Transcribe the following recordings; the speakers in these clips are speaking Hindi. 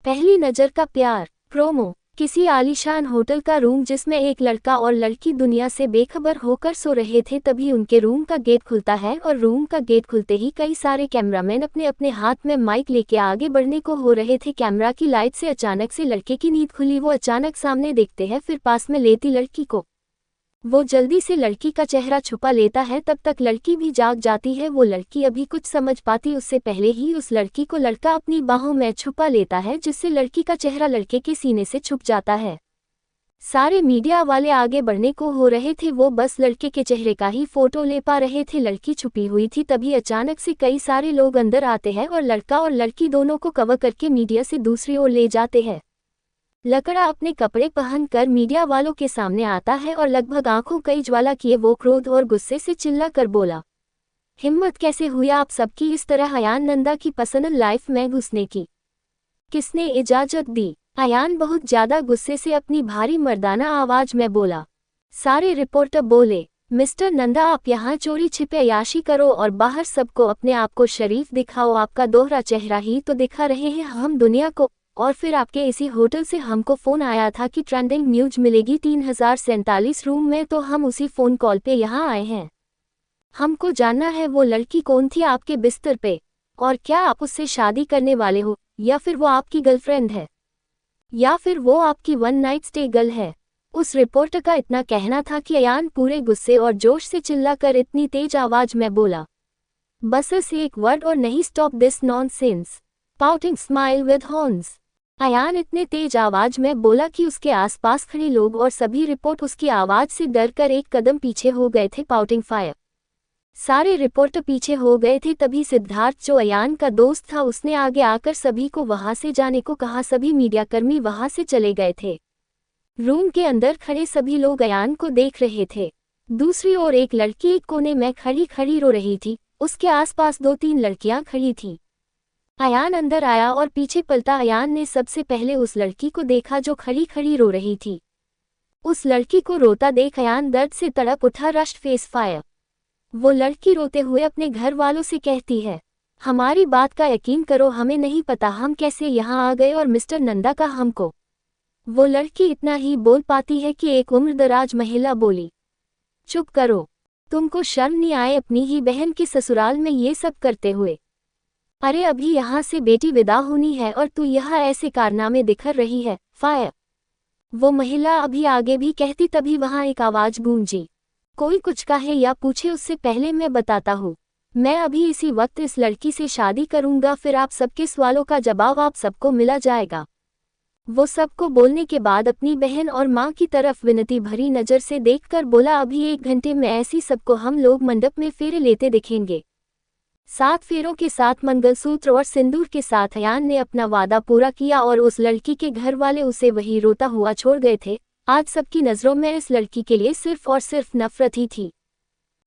पहली नज़र का प्यार प्रोमो। किसी आलीशान होटल का रूम जिसमें एक लड़का और लड़की दुनिया से बेखबर होकर सो रहे थे। तभी उनके रूम का गेट खुलता है और रूम का गेट खुलते ही कई सारे कैमरामैन अपने अपने हाथ में माइक लेके आगे बढ़ने को हो रहे थे। कैमरा की लाइट से अचानक से लड़के की नींद खुली। वो अचानक सामने देखते हैं फिर पास में लेती लड़की को। वो जल्दी से लड़की का चेहरा छुपा लेता है। तब तक लड़की भी जाग जाती है। वो लड़की अभी कुछ समझ पाती उससे पहले ही उस लड़की को लड़का अपनी बाहों में छुपा लेता है, जिससे लड़की का चेहरा लड़के के सीने से छुप जाता है। सारे मीडिया वाले आगे बढ़ने को हो रहे थे, वो बस लड़के के चेहरे का ही फोटो ले पा रहे थे। लड़की छुपी हुई थी। तभी अचानक से कई सारे लोग अंदर आते हैं और लड़का और लड़की दोनों को कवर करके मीडिया से दूसरी ओर ले जाते हैं। लकड़ा अपने कपड़े पहनकर मीडिया वालों के सामने आता है और लगभग आंखों कई ज्वाला किए वो क्रोध और गुस्से से चिल्ला कर बोला, हिम्मत कैसे हुई आप सबकी इस तरह अयान नंदा की पर्सनल लाइफ में घुसने की? किसने इजाजत दी? अयान बहुत ज्यादा गुस्से से अपनी भारी मर्दाना आवाज में बोला। सारे रिपोर्टर बोले, मिस्टर नंदा आप यहाँ चोरी छिपे अयाशी करो और बाहर सबको अपने आप को शरीफ दिखाओ। आपका दोहरा चेहरा ही तो दिखा रहे हैं हम दुनिया को। और फिर आपके इसी होटल से हमको फ़ोन आया था कि ट्रेंडिंग न्यूज मिलेगी 3047 रूम में, तो हम उसी फ़ोन कॉल पे यहाँ आए हैं। हमको जानना है वो लड़की कौन थी आपके बिस्तर पे, और क्या आप उससे शादी करने वाले हो, या फिर वो आपकी गर्लफ्रेंड है, या फिर वो आपकी वन नाइट स्टे गर्ल है। उस रिपोर्टर का इतना कहना था कि अयान पूरे गुस्से और जोश से चिल्लाकर इतनी तेज आवाज में बोला, बस एक वर्ड और नहीं, stop this nonsense, pouting smile with horns. Ayaan इतने तेज आवाज में बोला कि उसके आसपास खड़े लोग और सभी रिपोर्ट उसकी आवाज से डर कर एक कदम पीछे हो गए थे। Pouting fire. सारे रिपोर्टर पीछे हो गए थे। तभी सिद्धार्थ जो अयान का दोस्त था उसने आगे आकर सभी को वहां से जाने को कहा। सभी मीडियाकर्मी वहां से चले गए थे। रूम के अंदर खड़े सभी लोग अयान को देख रहे थे। दूसरी ओर एक लड़की एक कोने में खड़ी खड़ी रो रही थी। उसके आसपास 2-3 लड़कियां खड़ी थीं। अयान अंदर आया और पीछे पलटा। अयान ने सबसे पहले उस लड़की को देखा जो खड़ी खड़ी रो रही थी। उस लड़की को रोता देख अयान दर्द से तड़प उठा। रश्ट फेस फायर। वो लड़की रोते हुए अपने घर वालों से कहती है, हमारी बात का यकीन करो, हमें नहीं पता हम कैसे यहाँ आ गए और मिस्टर नंदा का हमको। वो लड़की इतना ही बोल पाती है कि एक उम्रदराज महिला बोली, चुप करो, तुमको शर्म नहीं आए अपनी ही बहन की ससुराल में ये सब करते हुए? अरे अभी यहाँ से बेटी विदा होनी है और तू यहाँ ऐसे कारनामे दिखर रही है, फायर। वो महिला अभी आगे भी कहती तभी वहाँ एक आवाज गूंजी, कोई कुछ कहे या पूछे उससे पहले मैं बताता हूँ, मैं अभी इसी वक्त इस लड़की से शादी करूँगा, फिर आप सबके सवालों का जवाब आप सबको मिला जाएगा। वो सबको बोलने के बाद अपनी बहन और माँ की तरफ विनती भरी नज़र से देखकर बोला, अभी 1 घंटे में ऐसी सबको हम लोग मंडप में फेरे लेते दिखेंगे। 7 फेरों के साथ मंगलसूत्र और सिंदूर के साथ अयान ने अपना वादा पूरा किया और उस लड़की के घर वाले उसे वही रोता हुआ छोड़ गए थे। आज सबकी नज़रों में इस लड़की के लिए सिर्फ और सिर्फ नफरत ही थी।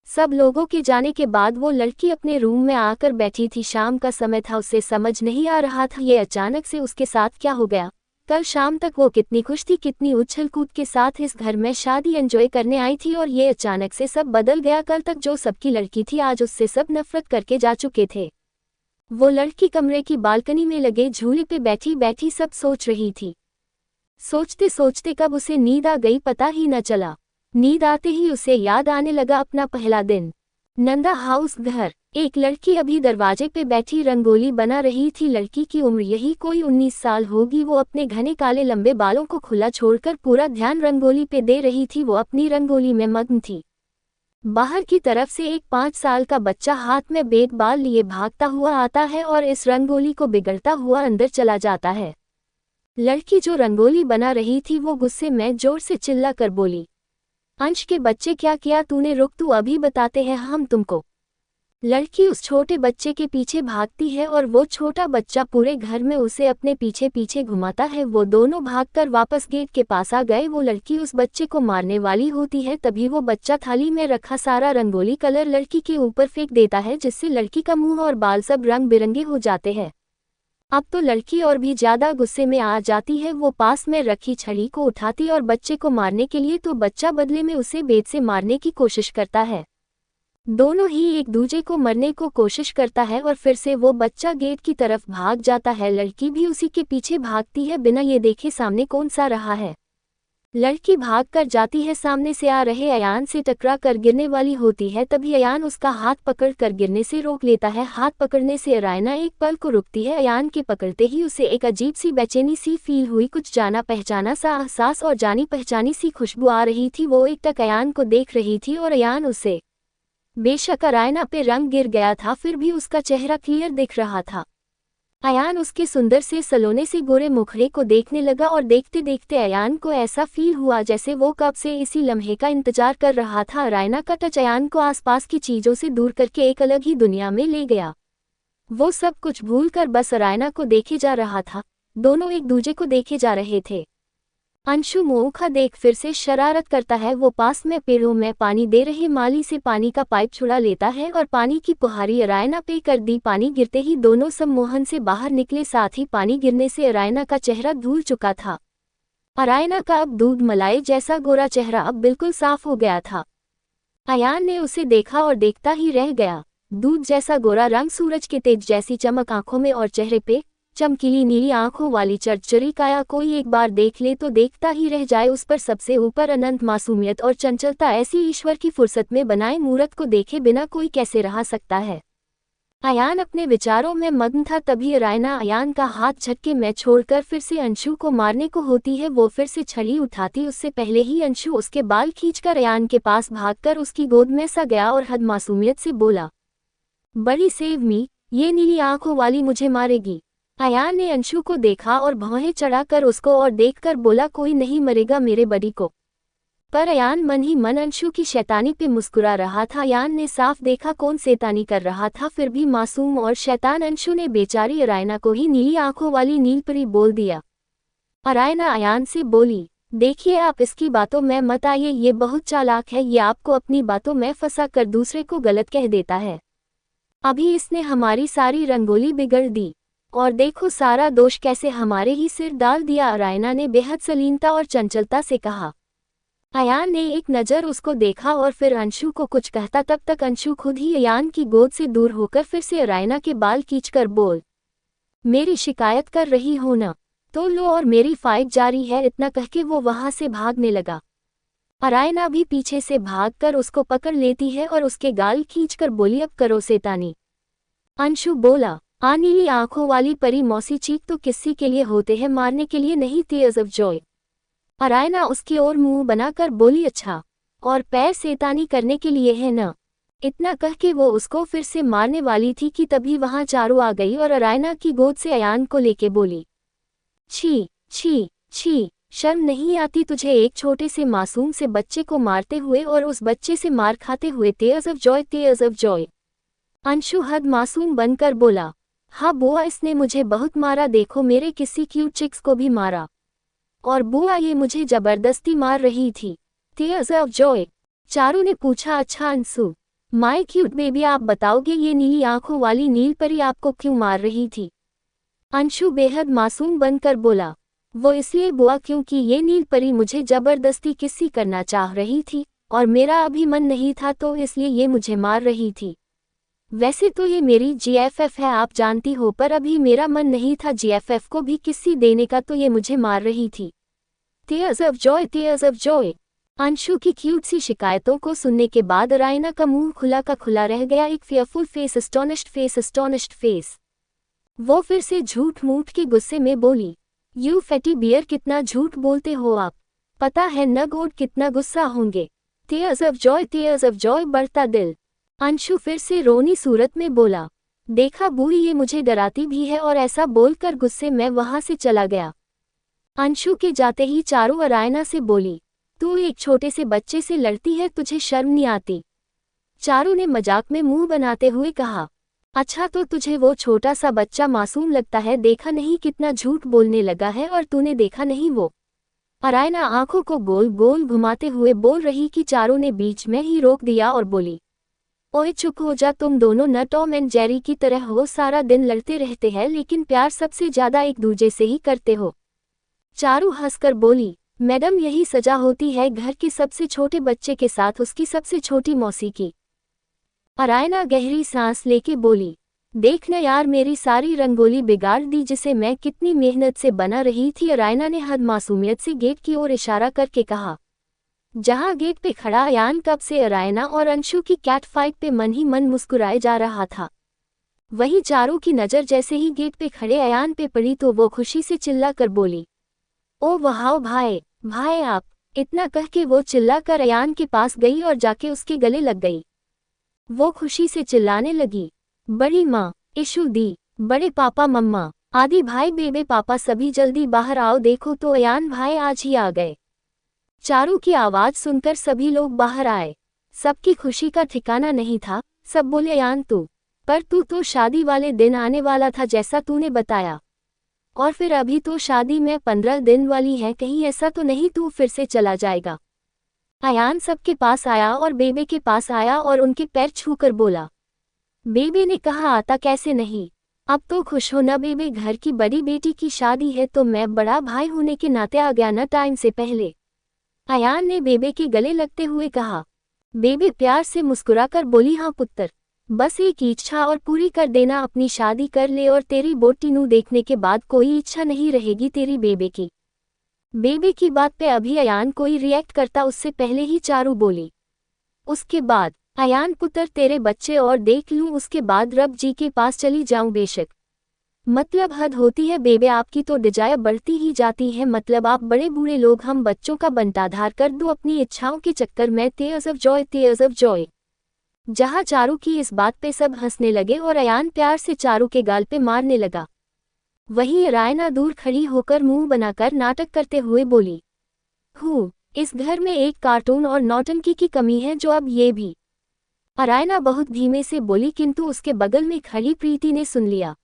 सब लोगों के जाने के बाद वो लड़की अपने रूम में आकर बैठी थी। शाम का समय था, उसे समझ नहीं आ रहा था ये अचानक से उसके साथ क्या हो गया। कल शाम तक वो कितनी खुश थी, कितनी उछल कूद के साथ इस घर में शादी एंजॉय करने आई थी, और ये अचानक से सब बदल गया। कल तक जो सबकी लड़की थी आज उससे सब नफरत करके जा चुके थे। वो लड़की कमरे की बालकनी में लगे झूले पे बैठी बैठी सब सोच रही थी। सोचते सोचते कब उसे नींद आ गई पता ही न चला। नींद आते ही उसे याद आने लगा अपना पहला दिन, नंदा हाउस घर। एक लड़की अभी दरवाजे पे बैठी रंगोली बना रही थी। लड़की की उम्र यही कोई 19 साल होगी। वो अपने घने काले लंबे बालों को खुला छोड़कर पूरा ध्यान रंगोली पे दे रही थी। वो अपनी रंगोली में मग्न थी। बाहर की तरफ से एक 5 साल का बच्चा हाथ में बैग बाल लिए भागता हुआ आता है और इस रंगोली को बिगड़ता हुआ अंदर चला जाता है। लड़की जो रंगोली बना रही थी वो गुस्से में जोर से चिल्ला कर बोली, अंश के बच्चे क्या किया तूने, रुक, तू अभी बताते हैं हम तुमको। लड़की उस छोटे बच्चे के पीछे भागती है और वो छोटा बच्चा पूरे घर में उसे अपने पीछे पीछे घुमाता है। वो दोनों भागकर वापस गेट के पास आ गए। वो लड़की उस बच्चे को मारने वाली होती है, तभी वो बच्चा थाली में रखा सारा रंगोली कलर लड़की के ऊपर फेंक देता है, जिससे लड़की का मुंह और बाल सब रंग बिरंगे हो जाते हैं। अब तो लड़की और भी ज्यादा गुस्से में आ जाती है। वो पास में रखी छड़ी को उठाती और बच्चे को मारने के लिए, तो बच्चा बदले में उसे बेत से मारने की कोशिश करता है। दोनों ही एक दूजे को मरने को कोशिश करता है और फिर से वो बच्चा गेट की तरफ भाग जाता है। लड़की भी उसी के पीछे भागती है बिना ये देखे सामने कौन सा रहा है। लड़की भाग कर जाती है, सामने से आ रहे अयान से टकरा कर गिरने वाली होती है। तभी अयान उसका हाथ पकड़ कर गिरने से रोक लेता है। हाथ पकड़ने से अरायना एक पल को रुकती है। अयान के पकड़ते ही उसे एक अजीब सी बेचैनी सी फील हुई, कुछ जाना पहचाना सा एहसास और जानी पहचानी सी खुशबू आ रही थी। वो एकटक अयान को देख रही थी और अयान उसे। बेशक अरायना पे रंग गिर गया था, फिर भी उसका चेहरा क्लियर दिख रहा था। अयान उसके सुंदर से सलोने से गोरे मुखड़े को देखने लगा और देखते देखते अयान को ऐसा फील हुआ जैसे वो कब से इसी लम्हे का इंतजार कर रहा था। अरायना का टच अयान को आसपास की चीजों से दूर करके एक अलग ही दुनिया में ले गया। वो सब कुछ भूलकर बस अरायना को देखे जा रहा था। दोनों एक दूजे को देखे जा रहे थे। अंशु मौका देख फिर से शरारत करता है। वो पास में पेड़ों में पानी दे रहे माली से पानी का पाइप छुड़ा लेता है और पानी की फुहारी अरायना पे कर दी। पानी गिरते ही दोनों सम्मोहन से बाहर निकले, साथ ही पानी गिरने से अरायना का चेहरा धुल चुका था। अरायना का अब दूध मलाई जैसा गोरा चेहरा अब बिल्कुल साफ हो गया था। अयान ने उसे देखा और देखता ही रह गया। दूध जैसा गोरा रंग, सूरज के तेज जैसी चमक आंखों में और चेहरे पे, चमकीली नीली आंखों वाली चरचरी काया, कोई एक बार देख ले तो देखता ही रह जाए। उस पर सबसे ऊपर अनंत मासूमियत और चंचलता, ऐसी ईश्वर की फुर्सत में बनाए मूरत को देखे बिना कोई कैसे रह सकता है। अयान अपने विचारों में मग्न था, तभी अरायना अयान का हाथ झटके में छोड़कर फिर से अंशु को मारने को होती है। वो फिर से छड़ी उठाती, उससे पहले ही अंशु उसके बाल खींचकर अयान के पास भागकर उसकी गोद में सा गया और हद मासूमियत से बोला, बड़ी सेव मी, ये नीली आंखों वाली मुझे मारेगी। अयान ने अंशु को देखा और भौहें चढ़ाकर उसको और देखकर बोला, कोई नहीं मरेगा मेरे बड़ी को। पर अयान मन ही मन अंशु की शैतानी पे मुस्कुरा रहा था। अयान ने साफ देखा कौन शैतानी कर रहा था, फिर भी मासूम और शैतान अंशु ने बेचारी अरायना को ही नीली आंखों वाली नीलपरी बोल दिया। अरायना अयान से बोली, देखिए आप इसकी बातों में मत आइए, ये बहुत चालाक है, ये आपको अपनी बातों में फंसा कर दूसरे को गलत कह देता है। अभी इसने हमारी सारी रंगोली बिगड़ दी और देखो सारा दोष कैसे हमारे ही सिर डाल दिया। अरायना ने बेहद सलीनता और चंचलता से कहा। अयान ने एक नज़र उसको देखा और फिर अंशु को कुछ कहता, तब तक अंशु खुद ही अयान की गोद से दूर होकर फिर से अरायना के बाल खींचकर बोल, मेरी शिकायत कर रही हो ना, तो लो और मेरी फाइट जारी है। इतना कहके वो वहां से भागने लगा। अरायना भी पीछे से भागकर उसको पकड़ लेती है और उसके गाल खींचकर बोली, अब करो शैतानी। अंशु बोला, नीली आंखों वाली परी मौसी, चीख तो किसी के लिए होते हैं, मारने के लिए नहीं। Tears of Joy. अरायना उसकी ओर मुंह बनाकर बोली, अच्छा, और पैर शैतानी करने के लिए है ना। इतना कह के वो उसको फिर से मारने वाली थी कि तभी वहां चारू आ गई और अरायना की गोद से अयान को लेके बोली, छी छी छी, शर्म नहीं आती तुझे एक छोटे से मासूम से बच्चे को मारते हुए और उस बच्चे से मार खाते हुए। Tears of joy, tears of Joy. Anshu हद मासूम बनकर बोला, हाँ बुआ, इसने मुझे बहुत मारा, देखो मेरे किसी क्यूट चिक्स को भी मारा, और बुआ ये मुझे जबरदस्ती मार रही थी। Tears of Joy. चारू ने पूछा, अच्छा अंशु, माय क्यूट बेबी, आप बताओगे ये नीली आंखों वाली नील परी आपको क्यों मार रही थी। अंशु बेहद मासूम बनकर बोला, वो इसलिए बुआ क्योंकि ये नील परी मुझे जबरदस्ती किसी करना चाह रही थी और मेरा अभी मन नहीं था, तो इसलिए ये मुझे मार रही थी। वैसे तो ये मेरी जीएफएफ है आप जानती हो, पर अभी मेरा मन नहीं था जीएफएफ को भी किसी देने का, तो ये मुझे मार रही थी। Tears of joy, tears of Joy. Anshu की क्यूट सी शिकायतों को सुनने के बाद अरायना का मुंह खुला का खुला रह गया, एक fearful face, astonished face, astonished face. वो फिर से झूठ मूठ के गुस्से में बोली, यू फैटी बियर, कितना झूठ बोलते हो आप, पता है न गॉड कितना गुस्सा होंगे। Tears of joy, tears of Joy, बढ़ता दिल। अंशु फिर से रोनी सूरत में बोला, देखा बूढ़ी ये मुझे डराती भी है, और ऐसा बोलकर गुस्से में वहां से चला गया। अंशु के जाते ही चारू अरायना से बोली, तू एक छोटे से बच्चे से लड़ती है, तुझे शर्म नहीं आती। चारू ने मजाक में मुंह बनाते हुए कहा, अच्छा तो तुझे वो छोटा सा बच्चा मासूम लगता है, देखा नहीं कितना झूठ बोलने लगा है, और तूने देखा नहीं वो। अरायना आंखों को गोल गोल घुमाते हुए बोल रही कि चारू ने बीच में ही रोक दिया और बोली, ओए चुप हो जा, तुम दोनों न टॉम एंड जेरी की तरह हो, सारा दिन लड़ते रहते हैं लेकिन प्यार सबसे ज्यादा एक दूजे से ही करते हो। चारू हंसकर बोली, मैडम यही सजा होती है घर के सबसे छोटे बच्चे के साथ उसकी सबसे छोटी मौसी की। अरायना गहरी सांस लेके बोली, देख न यार, मेरी सारी रंगोली बिगाड़ दी जिसे मैं कितनी मेहनत से बना रही थी। अरायना ने हद मासूमियत से गेट की ओर इशारा करके कहा, जहां गेट पे खड़ा अयान कब से अरायना और अंशु की कैट फाइट पे मन ही मन मुस्कुराए जा रहा था। वही चारों की नज़र जैसे ही गेट पे खड़े अयान पे पड़ी तो वो खुशी से चिल्ला कर बोली, ओ वाह भाई, भाई आप। इतना कह के वो चिल्ला कर अयान के पास गई और जाके उसके गले लग गई। वो खुशी से चिल्लाने लगी, बड़ी माँ, इशू दी, बड़े पापा मम्मा, आदि भाई बेबे पापा सभी जल्दी बाहर आओ, देखो तो अयान भाई आज ही आ गए। चारों की आवाज़ सुनकर सभी लोग बाहर आए। सबकी खुशी का ठिकाना नहीं था। सब बोले, अयान पर तू तो शादी वाले दिन आने वाला था जैसा तूने बताया, और फिर अभी तो शादी में 15 दिन वाली है, कहीं ऐसा तो नहीं तू फिर से चला जाएगा। अयान सबके पास आया और बेबे के पास आया और उनके पैर छूकर बोला। बेबे ने कहा, आता कैसे नहीं, अब तो खुश हो ना बेबे, घर की बड़ी बेटी की शादी है तो मैं बड़ा भाई होने के नाते आ गया ना टाइम से पहले। अयान ने बेबे के गले लगते हुए कहा। बेबे प्यार से मुस्कुराकर बोली, हाँ पुत्र, बस एक इच्छा और पूरी कर देना, अपनी शादी कर ले और तेरी बोटीनू देखने के बाद कोई इच्छा नहीं रहेगी तेरी बेबे की। बेबे की बात पे अभी अयान कोई रिएक्ट करता उससे पहले ही चारू बोली, उसके बाद अयान पुत्र तेरे बच्चे और देख लूं, उसके बाद रब जी के पास चली जाऊं बेशक। मतलब हद होती है बेबे, आपकी तो डिजायर बढ़ती ही जाती है। मतलब आप बड़े बूढ़े लोग हम बच्चों का बंटाधार कर दो अपनी इच्छाओं के चक्कर में। तेयर्स ऑफ जॉय, तेयर्स ऑफ जॉय। जहां चारू की इस बात पे सब हंसने लगे और अयान प्यार से चारू के गाल पे मारने लगा, वहीं अरायना दूर खड़ी होकर मुंह बनाकर नाटक करते हुए बोली, इस घर में एक कार्टून और नौटंकी की कमी है जो अब ये भी। अरायना बहुत धीमे से बोली, किंतु उसके बगल में खड़ी प्रीति ने सुन लिया।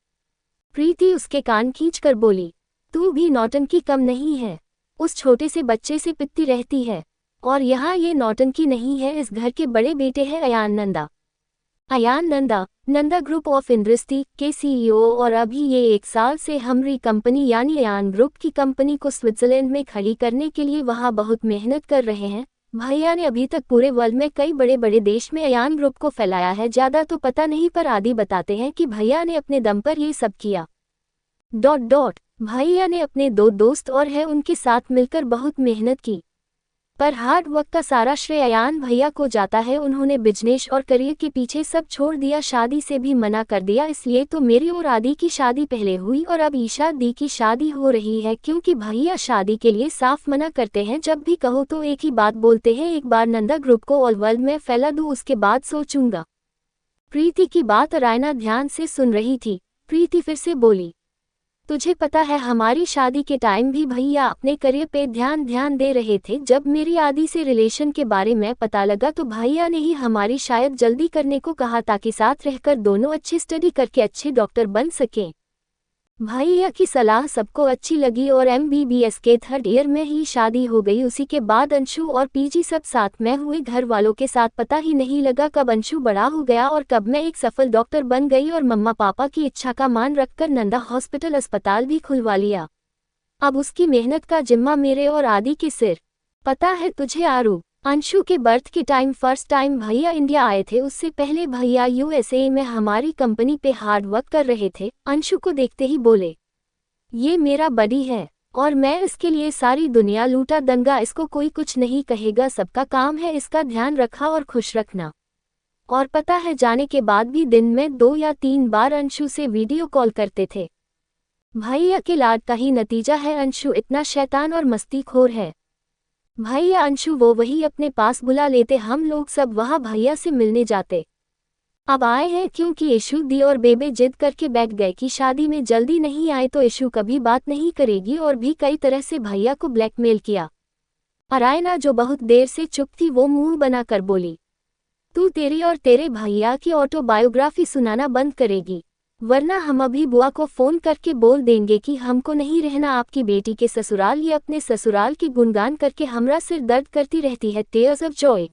प्रीति उसके कान खींचकर बोली, तू भी नौटंकी कम नहीं है, उस छोटे से बच्चे से पिटती रहती है, और यहाँ ये नौटंकी नहीं है, इस घर के बड़े बेटे हैं Ayaan Nanda. Ayaan Nanda, Nanda group of industry के सीईओ, और अभी ये 1 साल से हमारी कंपनी यानी अयान ग्रुप की कंपनी को स्विट्जरलैंड में खड़ी करने के लिए वहाँ बहुत मेहनत कर रहे हैं। भैया ने अभी तक पूरे वर्ल्ड में कई बड़े बड़े देश में अयान ग्रुप को फैलाया है, ज़्यादा तो पता नहीं पर आदि बताते हैं कि भैया ने अपने दम पर ये सब किया। भैया ने अपने 2 दोस्त और है उनके साथ मिलकर बहुत मेहनत की, पर हार्ड वर्क का सारा श्रेय अयान भैया को जाता है। उन्होंने बिजनेस और करियर के पीछे सब छोड़ दिया, शादी से भी मना कर दिया। इसलिए तो मेरी और आदि की शादी पहले हुई और अब ईशा दी की शादी हो रही है, क्योंकि भैया शादी के लिए साफ मना करते हैं। जब भी कहो तो एक ही बात बोलते हैं, एक बार नंदा ग्रुप को ऑल वर्ल्ड में फैला दूं, उसके बाद सोचूंगा। प्रीति की बात अरायना ध्यान से सुन रही थी। प्रीति फिर से बोली, तुझे पता है हमारी शादी के टाइम भी भैया अपने करियर पे ध्यान दे रहे थे। जब मेरी आदि से रिलेशन के बारे में पता लगा तो भैया ने ही हमारी शायद जल्दी करने को कहा, ताकि साथ रहकर दोनों अच्छी स्टडी करके अच्छे डॉक्टर बन सकें। भैया की सलाह सबको अच्छी लगी और MBBS के 3rd ईयर में ही शादी हो गई। उसी के बाद अंशु और PG सब साथ में हुए। घर वालों के साथ पता ही नहीं लगा कब अंशु बड़ा हो गया और कब मैं एक सफल डॉक्टर बन गई, और मम्मा पापा की इच्छा का मान रखकर नंदा हॉस्पिटल अस्पताल भी खुलवा लिया। अब उसकी मेहनत का जिम्मा मेरे और आदि के सिर। पता है तुझे आरू, अंशु के बर्थ के टाइम फर्स्ट टाइम भैया इंडिया आए थे, उससे पहले भैया USA में हमारी कंपनी पे हार्ड वर्क कर रहे थे। अंशु को देखते ही बोले, ये मेरा बडी है और मैं इसके लिए सारी दुनिया लूटा दंगा, इसको कोई कुछ नहीं कहेगा, सबका काम है इसका ध्यान रखा और खुश रखना। और पता है जाने के बाद भी दिन में 2 या 3 बार अंशु से वीडियो कॉल करते थे। भैया के लाड का ही नतीजा है, अंशु इतना शैतान और मस्तीखोर है। भैया अंशु वो वही अपने पास बुला लेते, हम लोग सब वहाँ भैया से मिलने जाते। अब आए हैं क्योंकि इशू दी और बेबे जिद करके बैठ गए कि शादी में जल्दी नहीं आए तो इशू कभी बात नहीं करेगी, और भी कई तरह से भैया को ब्लैकमेल किया। अरायना जो बहुत देर से चुप थी वो मुंह बनाकर बोली, तू तेरी और तेरे भैया की ऑटोबायोग्राफी सुनाना बंद करेगी, वरना हम अभी बुआ को फोन करके बोल देंगे कि हमको नहीं रहना आपकी बेटी के ससुराल। ये अपने ससुराल की गुणगान करके हमरा सिर दर्द करती रहती है। Tears of joy.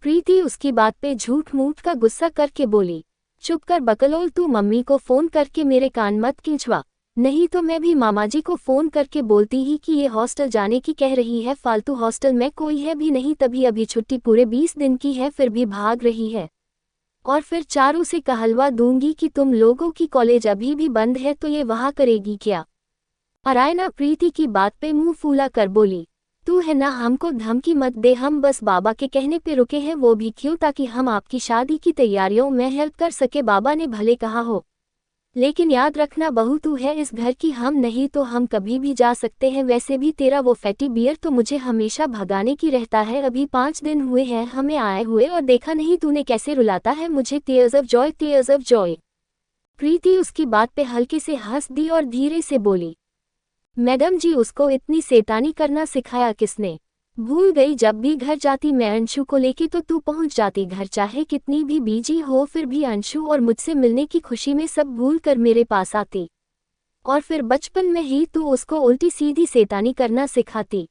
प्रीति उसकी बात पे झूठ मूठ का गुस्सा करके बोली, चुप कर बकलोल, तू मम्मी को फोन करके मेरे कान मत खींचवा, नहीं तो मैं भी मामाजी को फोन करके बोलती ही कि ये हॉस्टल जाने की कह रही है, फालतू हॉस्टल में कोई है भी नहीं, तभी अभी छुट्टी पूरे 20 दिन की है फिर भी भाग रही है। और फिर चारू से कहलवा दूंगी कि तुम लोगों की कॉलेज अभी भी बंद है तो ये वहाँ करेगी क्या। अरायना प्रीति की बात पे मुंह फूला कर बोली, तू है ना, हमको धमकी मत दे, हम बस बाबा के कहने पे रुके हैं, वो भी क्यों, ताकि हम आपकी शादी की तैयारियों में हेल्प कर सके। बाबा ने भले कहा हो, लेकिन याद रखना बहू तू है इस घर की, हम नहीं तो हम कभी भी जा सकते हैं। वैसे भी तेरा वो फैटी बियर तो मुझे हमेशा भगाने की रहता है। अभी 5 दिन हुए हैं हमें आए हुए और देखा नहीं तूने कैसे रुलाता है मुझे। Tears of joy, tears of joy. Preeti उसकी बात पे हल्के से हंस दी और धीरे से बोली, मैडम जी उसको इतनी शैतानी करना सिखाया किसने। भूल गई जब भी घर जाती मैं अंशु को लेके तो तू पहुंच जाती घर, चाहे कितनी भी बिजी हो फिर भी अंशु और मुझसे मिलने की खुशी में सब भूल कर मेरे पास आती। और फिर बचपन में ही तू उसको उल्टी सीधी शैतानी करना सिखाती।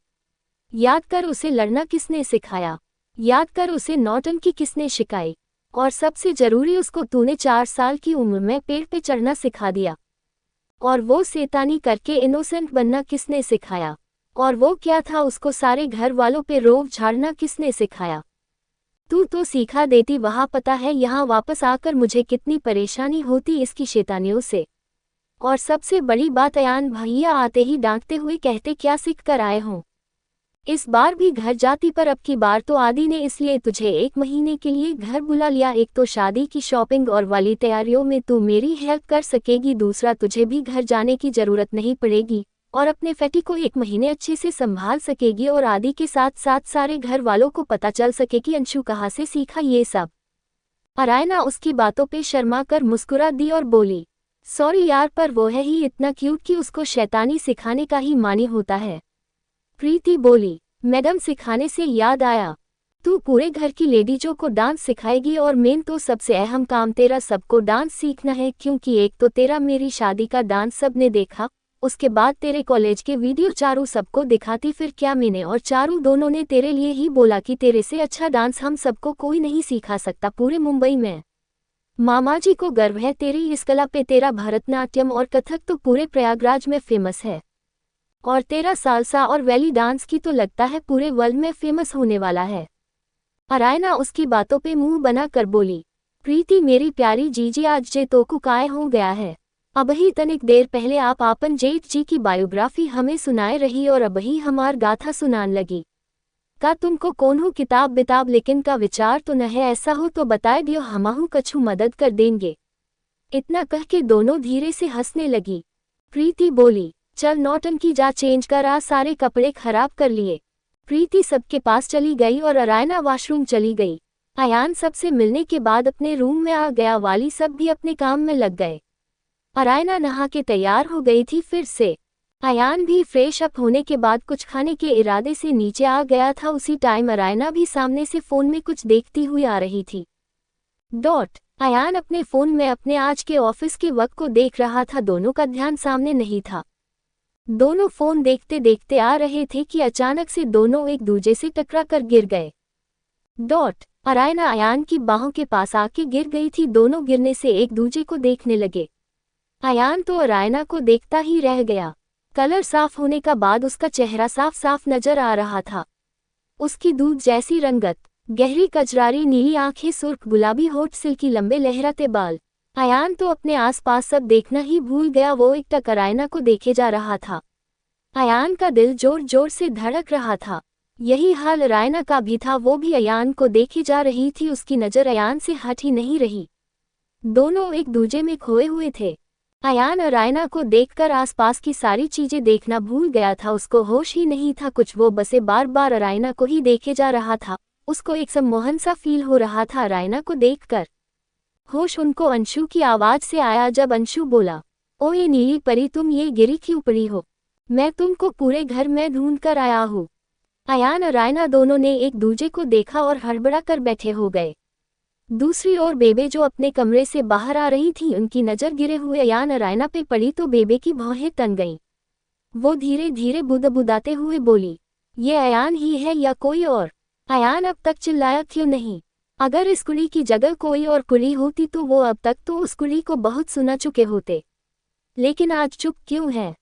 याद कर उसे लड़ना किसने सिखाया, याद कर उसे नौटंकी किसने सिखाई, और सबसे जरूरी उसको तूने 4 साल की उम्र में पेड़ पे चढ़ना सिखा दिया। और वो शैतानी करके इनोसेंट बनना किसने सिखाया, और वो क्या था उसको सारे घर वालों पे रोब झाड़ना किसने सिखाया। तू तो सिखा देती वहाँ, पता है यहाँ वापस आकर मुझे कितनी परेशानी होती इसकी शैतानियों से। और सबसे बड़ी बात, अयान भैया आते ही डांटते हुए कहते क्या सीख कर आए हो। इस बार भी घर जाती पर अब की बार तो आदि ने इसलिए तुझे 1 महीने के लिए घर बुला लिया। एक तो शादी की शॉपिंग और वाली तैयारियों में तू मेरी हेल्प कर सकेगी, दूसरा तुझे भी घर जाने की जरूरत नहीं पड़ेगी और अपने फैटी को 1 महीने अच्छे से संभाल सकेगी और आदि के साथ साथ सारे घर वालों को पता चल सके कि अंशु कहाँ से सीखा ये सब। अरायना उसकी बातों पे शर्मा कर मुस्कुरा दी और बोली, सॉरी यार, पर वो है ही इतना क्यूट कि उसको शैतानी सिखाने का ही मानी होता है। प्रीति बोली, मैडम सिखाने से याद आया, तू पूरे घर की लेडीजों को डांस सिखाएगी और मेन तो सबसे अहम काम तेरा सबको डांस सीखना है, क्योंकि एक तो तेरा मेरी शादी का डांस सबने देखा, उसके बाद तेरे कॉलेज के वीडियो चारू सबको दिखाती, फिर क्या मैंने और चारू दोनों ने तेरे लिए ही बोला कि तेरे से अच्छा डांस हम सबको कोई नहीं सिखा सकता पूरे मुंबई में। मामा जी को गर्व है तेरी इस कला पे, तेरा भरतनाट्यम और कथक तो पूरे प्रयागराज में फेमस है और तेरा सालसा और वैली डांस की तो लगता है पूरे वर्ल्ड में फेमस होने वाला है। अरायना उसकी बातों पे मुंह बना कर बोली, प्रीति मेरी प्यारी जीजी आज जे तो कुकाए हो गया है। अबही तनिक देर पहले आप आपन जेठ जी की बायोग्राफी हमें सुनाए रही और अबही हमार गाथा सुनान लगी। का तुमको कोन्हू किताब बिताब लेकिन का विचार तो न है, ऐसा हो तो बताए दियो हमहू कछु मदद कर देंगे। इतना कह के दोनों धीरे से हंसने लगी। प्रीति बोली, चल नौटंकी जा चेंज कर आ, सारे कपड़े खराब कर लिए। प्रीति सबके पास चली गई और अरायना वॉशरूम चली गई। अयान सबसे मिलने के बाद अपने रूम में आ गया, वाली सब भी अपने काम में लग गए। अरायना नहा के तैयार हो गई थी फिर से। अयान भी फ्रेश अप होने के बाद कुछ खाने के इरादे से नीचे आ गया था। उसी टाइम अरायना भी सामने से फोन में कुछ देखती हुई आ रही थी। अयान अपने फोन में अपने आज के ऑफिस के वक्त को देख रहा था, दोनों का ध्यान सामने नहीं था। दोनों फोन देखते देखते आ रहे थे कि अचानक से दोनों एक दूजे से टकरा कर गिर गए। अरायना अयान की बाहों के पास आके गिर गई थी। दोनों गिरने से एक दूजे को देखने लगे। अयान तो अरायना को देखता ही रह गया। कलर साफ होने का बाद उसका चेहरा साफ साफ नजर आ रहा था। उसकी दूध जैसी रंगत, गहरी कजरारी नीली आंखें, सुर्ख गुलाबी होठ, सिल्की लंबे लहराते बाल। अयान तो अपने आसपास सब देखना ही भूल गया, वो एकटक अरायना को देखे जा रहा था। अयान का दिल जोर जोर से धड़क रहा था। यही हाल अरायना का भी था, वो भी अयान को देखे जा रही थी, उसकी नज़र अयान से हट ही नहीं रही। दोनों एक दूजे में खोए हुए थे। अयान अरायना को देखकर आसपास की सारी चीजें देखना भूल गया था, उसको होश ही नहीं था कुछ, वो बसे बार बार अरायना को ही देखे जा रहा था। उसको एक सम्मोहन सा फील हो रहा था अरायना को देखकर। होश उनको अंशु की आवाज से आया जब अंशु बोला, ओ ये नीली परी, तुम ये गिरी क्यों पड़ी हो? मैं तुमको पूरे घर में ढूंढ कर आया हूँ। अयान अरायना दोनों ने एक दूजे को देखा और हड़बड़ा कर बैठे हो गए। दूसरी ओर बेबे जो अपने कमरे से बाहर आ रही थी, उनकी नज़र गिरे हुए अयान अरायना पे पड़ी तो बेबे की भौहें तन गईं। वो धीरे धीरे बुदबुदाते हुए बोली, ये अयान ही है या कोई और? अयान अब तक चिल्लाया क्यों नहीं? अगर इस कुड़ी की जगह कोई और कुड़ी होती तो वो अब तक तो उस कुड़ी को बहुत सुना चुके होते, लेकिन आज चुप क्यों है?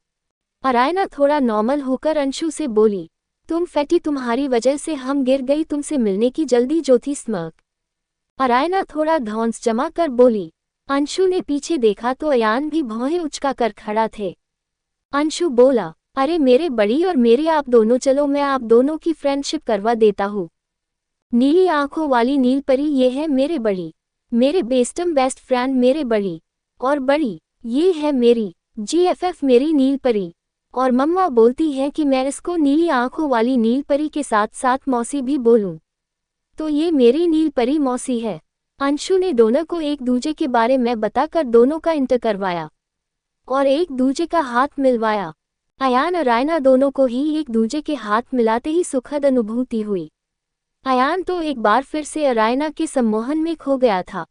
अरायना थोड़ा नॉर्मल होकर अंशु से बोली, तुम फैटी, तुम्हारी वजह से हम गिर गई, तुमसे मिलने की जल्दी जो थी स्मर्क। अरायना थोड़ा धौंस जमा कर बोली। अंशु ने पीछे देखा तो अयान भी भौहें उचका कर खड़ा थे। अंशु बोला, अरे मेरे बड़ी और मेरे आप दोनों, चलो मैं आप दोनों की फ्रेंडशिप करवा देता हूँ। नीली आंखों वाली नील परी ये है मेरे बड़ी, मेरे बेस्ट फ्रेंड मेरे बड़ी। और बड़ी ये है मेरी GFF मेरी नील परी। और मम्मा बोलती है कि मैं इसको नीली आंखों वाली नील परी के साथ साथ मौसी भी बोलूं, तो ये मेरी नील परी मौसी है। अंशु ने दोनों को एक दूजे के बारे में बताकर दोनों का इंटर करवाया और एक दूजे का हाथ मिलवाया। अयान अरायना दोनों को ही एक दूजे के हाथ मिलाते ही सुखद अनुभूति हुई। अयान तो एक बार फिर से अरायना के सम्मोहन में खो गया था।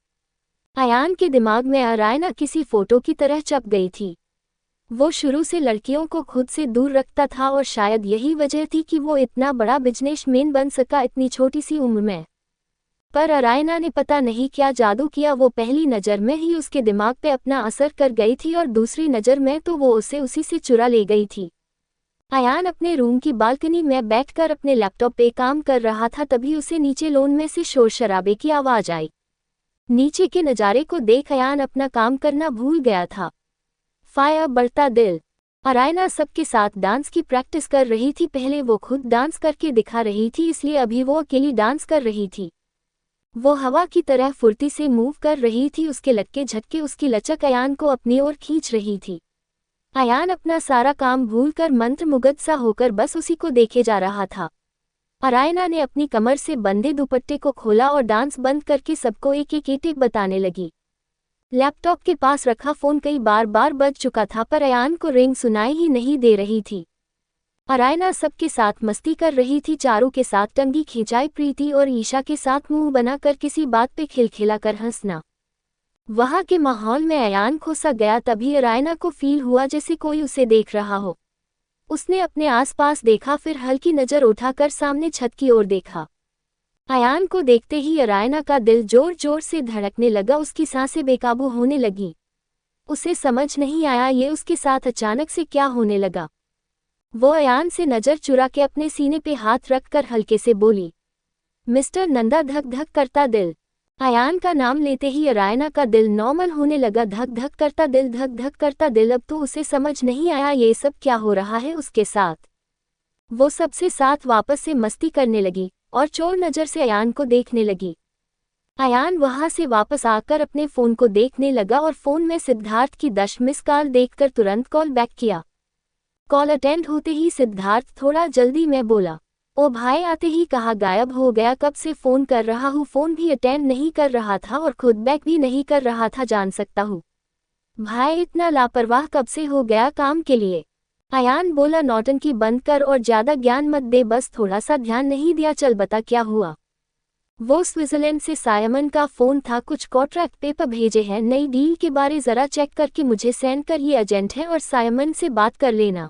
अयान के दिमाग में अरायना किसी फोटो की तरह छप गई थी। वो शुरू से लड़कियों को खुद से दूर रखता था और शायद यही वजह थी कि वो इतना बड़ा बिजनेसमैन बन सका इतनी छोटी सी उम्र में। पर अरायना ने पता नहीं क्या जादू किया, वो पहली नज़र में ही उसके दिमाग पे अपना असर कर गई थी और दूसरी नज़र में तो वो उसे उसी से चुरा ले गई थी। अयान अपने रूम की बालकनी में बैठकर अपने लैपटॉप पे काम कर रहा था, तभी उसे नीचे लॉन में से शोर शराबे की आवाज़ आई। नीचे के नज़ारे को देख अयान अपना काम करना भूल गया था। फायर बढ़ता दिल। अरायना सबके साथ डांस की प्रैक्टिस कर रही थी। पहले वो खुद डांस करके दिखा रही थी, इसलिए अभी वो अकेली डांस कर रही थी। वो हवा की तरह फुर्ती से मूव कर रही थी, उसके लटके झटके उसकी लचक अयान को अपनी ओर खींच रही थी। अयान अपना सारा काम भूलकर मंत्रमुग्ध सा होकर बस उसी को देखे जा रहा था। अरायना ने अपनी कमर से बंधे दुपट्टे को खोला और डांस बंद करके सबको एक एक टिप बताने लगी। लैपटॉप के पास रखा फोन कई बार बज चुका था, पर अयान को रिंग सुनाई ही नहीं दे रही थी। अरायना सबके साथ मस्ती कर रही थी, चारों के साथ टंगी खिंचाई, प्रीति और ईशा के साथ मुंह बनाकर किसी बात पे खिलखिला कर हंसना। वहां के माहौल में अयान खो सा गया। तभी अरायना को फील हुआ जैसे कोई उसे देख रहा हो। उसने अपने आसपास देखा, फिर हल्की नज़र उठाकर सामने छत की ओर देखा। अयान को देखते ही अरायना का दिल जोर जोर से धड़कने लगा, उसकी सांसें बेकाबू होने लगी। उसे समझ नहीं आया ये उसके साथ अचानक से क्या होने लगा। वो अयान से नज़र चुरा के अपने सीने पे हाथ रखकर हल्के से बोली, मिस्टर नंदा। धक धक करता दिल। अयान का नाम लेते ही अरायना का दिल नॉर्मल होने लगा। धक धक करता दिल, धक धक करता दिल। अब तो उसे समझ नहीं आया ये सब क्या हो रहा है उसके साथ। वो सबसे साथ वापस से मस्ती करने लगी और चोर नज़र से अयान को देखने लगी। अयान वहां से वापस आकर अपने फ़ोन को देखने लगा और फ़ोन में सिद्धार्थ की 10 मिस कॉल देखकर तुरंत कॉल बैक किया। कॉल अटेंड होते ही सिद्धार्थ थोड़ा जल्दी में बोला, ओ भाई, आते ही कहा गायब हो गया, कब से फ़ोन कर रहा हूँ, फ़ोन भी अटेंड नहीं कर रहा था और खुद बैक भी नहीं कर रहा था, जान सकता हूँ भाई इतना लापरवाह कब से हो गया काम के लिए। अयान बोला, नौटंकी बंद कर और ज़्यादा ज्ञान मत दे, बस थोड़ा सा ध्यान नहीं दिया, चल बता क्या हुआ। वो स्विट्ज़रलैंड से सायमन का फ़ोन था, कुछ कॉन्ट्रैक्ट पेपर भेजे हैं, नई डील के बारे ज़रा चेक करके मुझे सेंड कर, ये एजेंट है और सायमन से बात कर लेना।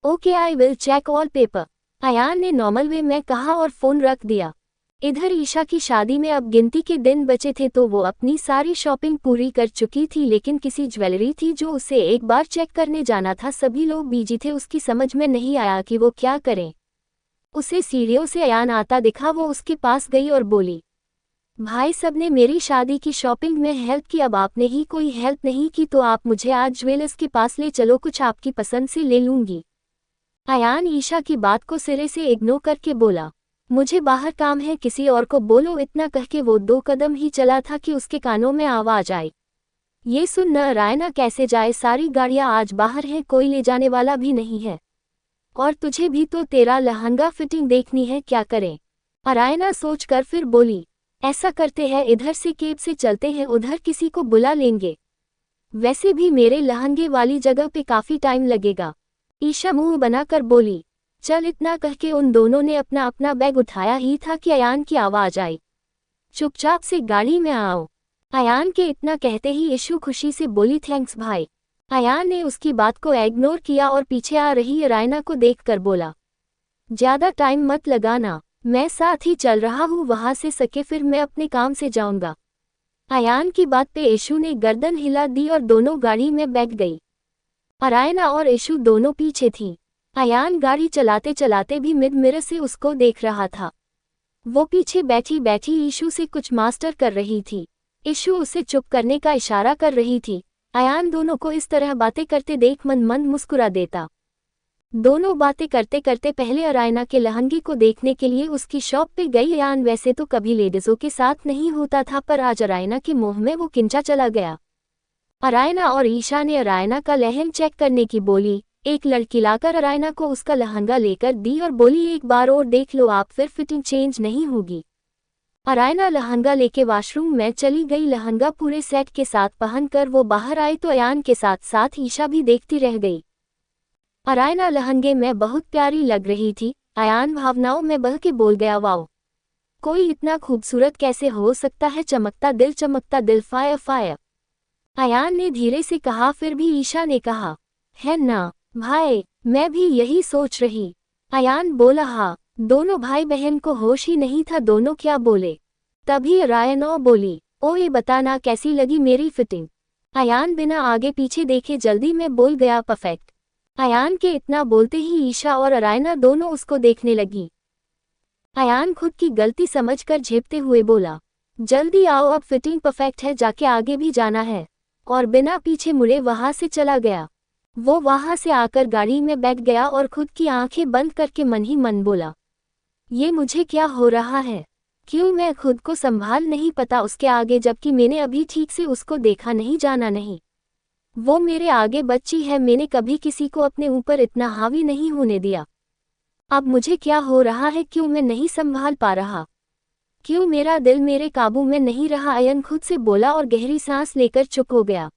Okay, I will check all paper, Ayaan ने नॉर्मल वे में कहा और फ़ोन रख दिया। इधर ईशा की शादी में अब गिनती के दिन बचे थे, तो वो अपनी सारी शॉपिंग पूरी कर चुकी थी, लेकिन किसी ज्वेलरी थी जो उसे एक बार चेक करने जाना था। सभी लोग बिजी थे, उसकी समझ में नहीं आया कि वो क्या करें। उसे सीढ़ियों से अयान आता दिखा, वो उसके पास गई और बोली, भाई सबने मेरी शादी की शॉपिंग में हेल्प की, अब आपने ही कोई हेल्प नहीं की, तो आप मुझे आज ज्वेलर्स के पास ले चलो, कुछ आपकी पसंद से ले लूंगी। अयान ईशा की बात को सिरे से इग्नोर करके बोला, मुझे बाहर काम है, किसी और को बोलो। इतना कह के वो 2 कदम ही चला था कि उसके कानों में आवाज आई, ये सुन न अरायना, कैसे जाए, सारी गाड़ियां आज बाहर हैं, कोई ले जाने वाला भी नहीं है, और तुझे भी तो तेरा लहंगा फिटिंग देखनी है, क्या करें। अरायना सोचकर फिर बोली, ऐसा करते हैं, इधर से केब से चलते हैं, उधर किसी को बुला लेंगे, वैसे भी मेरे लहंगे वाली जगह पे काफी टाइम लगेगा। ईशा मुंह बनाकर बोली, चल। इतना कह के उन दोनों ने अपना अपना बैग उठाया ही था कि अयान की आवाज आई, चुपचाप से गाड़ी में आओ। अयान के इतना कहते ही ईशु खुशी से बोली, थैंक्स भाई। अयान ने उसकी बात को इग्नोर किया और पीछे आ रही अरायना को देखकर बोला, ज्यादा टाइम मत लगाना, मैं साथ ही चल रहा हूँ, वहां से सके फिर मैं अपने काम से जाऊंगा। अयान की बात पे ईशु ने गर्दन हिला दी और दोनों गाड़ी में बैठ गई। अरायना और ईशु दोनों पीछे थी। अयान गाड़ी चलाते चलाते भी मिड मिरर से उसको देख रहा था। वो पीछे बैठी बैठी ईशू से कुछ मास्टर कर रही थी। ईशू उसे चुप करने का इशारा कर रही थी। अयान दोनों को इस तरह बातें करते देख मन मन मुस्कुरा देता। दोनों बातें करते करते पहले अरायना के लहंगे को देखने के लिए उसकी शॉप पे गई। अयान वैसे तो कभी लेडीजों के साथ नहीं होता था, पर आज अरायना के मोह में वो किंचा चला गया। अरायना और ईशा ने अरायना का लहंगा चेक करने की बोली। एक लड़की लाकर अरायना को उसका लहंगा लेकर दी और बोली, एक बार और देख लो आप, फिर फिटिंग चेंज नहीं होगी। अरायना लहंगा लेके वॉशरूम में चली गई। लहंगा पूरे सेट के साथ पहनकर वो बाहर आई तो अयान के साथ साथ ईशा भी देखती रह गई। अरायना लहंगे में बहुत प्यारी लग रही थी। अयान भावनाओं में बह के बोल गया, वाओ, कोई इतना खूबसूरत कैसे हो सकता है, चमकता दिल फायर फायर। अयान ने धीरे से कहा। फिर भी ईशा ने कहा, है ना भाई, मैं भी यही सोच रही। अयान बोला, हाँ। दोनों भाई बहन को होश ही नहीं था दोनों क्या बोले। तभी अरायना बोली, ओ ये बताना कैसी लगी मेरी फिटिंग। अयान बिना आगे पीछे देखे जल्दी में बोल गया, परफेक्ट। अयान के इतना बोलते ही ईशा और अरायना दोनों उसको देखने लगी। अयान खुद की गलती समझकर झेपते हुए बोला, जल्दी आओ, अब फिटिंग परफेक्ट है, जाके आगे भी जाना है। और बिना पीछे मुड़े वहां से चला गया। वो वहां से आकर गाड़ी में बैठ गया और खुद की आंखें बंद करके मन ही मन बोला, ये मुझे क्या हो रहा है, क्यों मैं खुद को संभाल नहीं पता उसके आगे, जबकि मैंने अभी ठीक से उसको देखा नहीं, जाना नहीं। वो मेरे आगे बच्ची है, मैंने कभी किसी को अपने ऊपर इतना हावी नहीं होने दिया। अब मुझे क्या हो रहा है, क्यों मैं नहीं संभाल पा रहा, क्यों मेरा दिल मेरे काबू में नहीं रहा। अयन खुद से बोला और गहरी सांस लेकर चुप हो गया।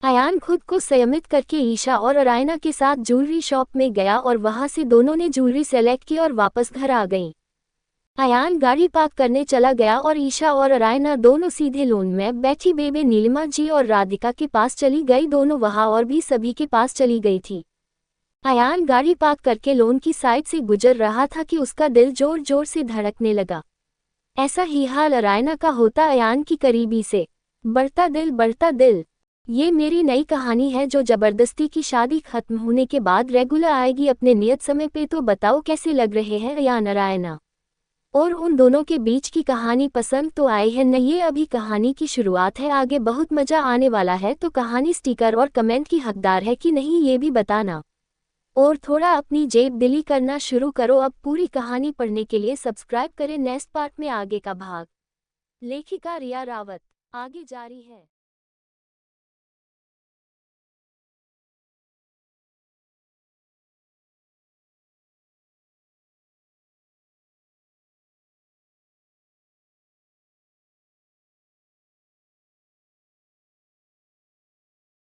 अयान खुद को संयमित करके ईशा और अरायना के साथ ज्वेलरी शॉप में गया और वहां से दोनों ने ज्वेलरी सेलेक्ट की और वापस घर आ गईं। अयान गाड़ी पार्क करने चला गया और ईशा और अरायना दोनों सीधे लोन में बैठी बेबे नीलिमा जी और राधिका के पास चली गई। दोनों वहां और भी सभी के पास चली गई थी। अयान गाड़ी पार्क करके लोन की साइड से गुजर रहा था कि उसका दिल जोर जोर से धड़कने लगा। ऐसा ही हाल अरायना का होता अयान की करीबी से। बढ़ता दिल। ये मेरी नई कहानी है जो जबरदस्ती की शादी खत्म होने के बाद रेगुलर आएगी अपने नियत समय पे। तो बताओ कैसे लग रहे हैं अयान अरायना और उन दोनों के बीच की कहानी पसंद तो आई है न? ये अभी कहानी की शुरुआत है, आगे बहुत मजा आने वाला है। तो कहानी स्टिकर और कमेंट की हकदार है कि नहीं ये भी बताना, और थोड़ा अपनी जेब दिली करना शुरू करो। अब पूरी कहानी पढ़ने के लिए सब्सक्राइब करें। नेक्स्ट पार्ट में आगे का भाग। लेखिका रिया रावत आगे जारी है।